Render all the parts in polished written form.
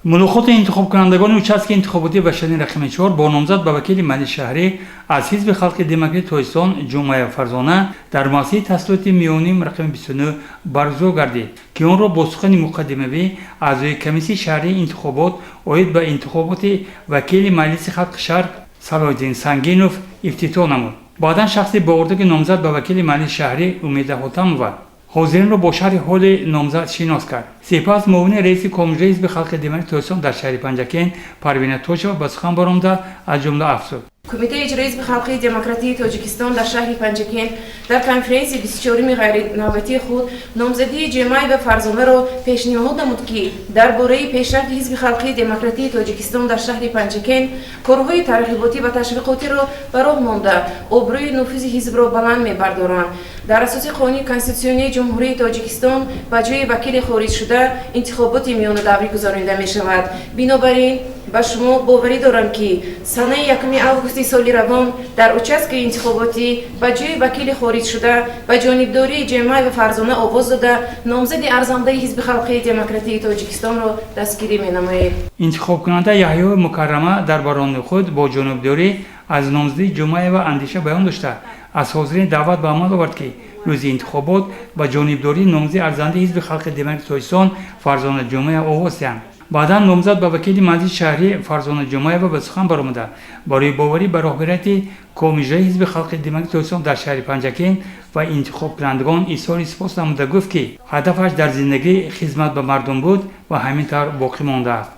ملاقات انتخابکنندگان участки انتخاباتی Вашадин рақами 4 با نامزد به وکیل ملی شهری از حزب خلق دموکرات تویستان جمعه فرزانه در مسجد تسلیت میونیم رقم 29 برگزار گردید که آن را با سخن مقدمه‌ای اعضای کمیسیون شهری انتخابات اید به انتخابات وکیل مجلس خلق شهر صلاح‌الدین سنگینوف افتتاح نمود. بعدا شخصی با اردک نامزد به وکیل مجلس شهری امید حاتم و حاضرین را با شرح حال نامزد شناس کرد. سپس معاون رئیس کمیته حزب خلق دموکرات تویستان در شهر پنجکین پروین توشeva به سخن برآمده از جمله افزود: کمیته اجرایی حزب خلق دموکراتی تاجیکستان در شهر پنجکین در کنفرانسی 24 غیر نوبتی خود نامزدی جمعی و فرزانه را پیشنهاد نمود که درباره پیشرفت حزب خلق دموکراتی تاجیکستان در شهر پنجکین کارهای ترغیباتی و تشویقاتی را به راه مانده آبروی نفوذ حزب را بلند می‌بردارند. در اساس قانون کنستیتوسیونی جمهوری تاجیکستان به جای وکیل خارج شده انتخابات میان دوری گذرانده می شود. بنابراین به شما باوری دارم که سنه 1 آگوست سال روان در участок انتخاباتی به جای وکیل خارج شده به جانبداری جمعی و فرزانه آواز داده نامزد ارزنده حزب خلق دموکراتی تاجیکستان را دستگیری می نمایید. انتخاب کننده یحیی مکرمه در بران خود با جانبداری از نامزدی جمعه و اندیشه بیان داشته از حاضرین دعوت به عمل آورد که روز انتخابات با جانبداری نامزد ارزنده حزب خلق دموکرات تویستان فرزانه جمعه آواز دهند. بعدا نامزد به وکیل مجلس شهری فرزانه جمعه و به سخن برآمده برای باوری به راهبریت کمیته حزب خلق دموکرات تویستان در شهر پنجکین و انتخاب کنندگان اظهار سپاس نموده گفت که هدفش در زندگی خدمت به مردم بود و همینطور باقی مانده است.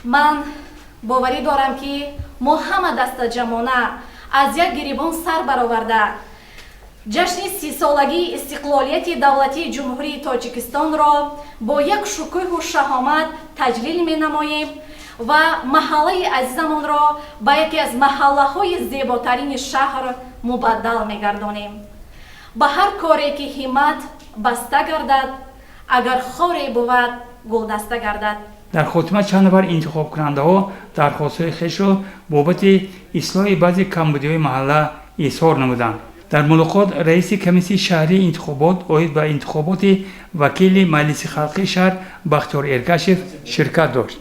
من باوری دارم که ما همه دست جمعانه از یک گریبان سر برآورده جشن 30 سالگی استقلالیت دولتی جمهوری تاجیکستان را با یک شکوه و شهامت تجلیل می نماییم و محله عزیزمان را به یکی از محله های زیباترین شهر مبدل می گردانیم. به هر کاری که همت بسته گردد اگر خاری بود گلدسته گردد. در خاتمه چند نفر انتخاب کننده ها درخواست‌های خویش را بابت اصلاح بعضی کمبودی‌های محله اظهار نمودند. در ملاقات رئیس کمیسیون شهری انتخابات اید به انتخابات وکیل مجلس خلق شهر بختیار ارگشیف شرکت داشت.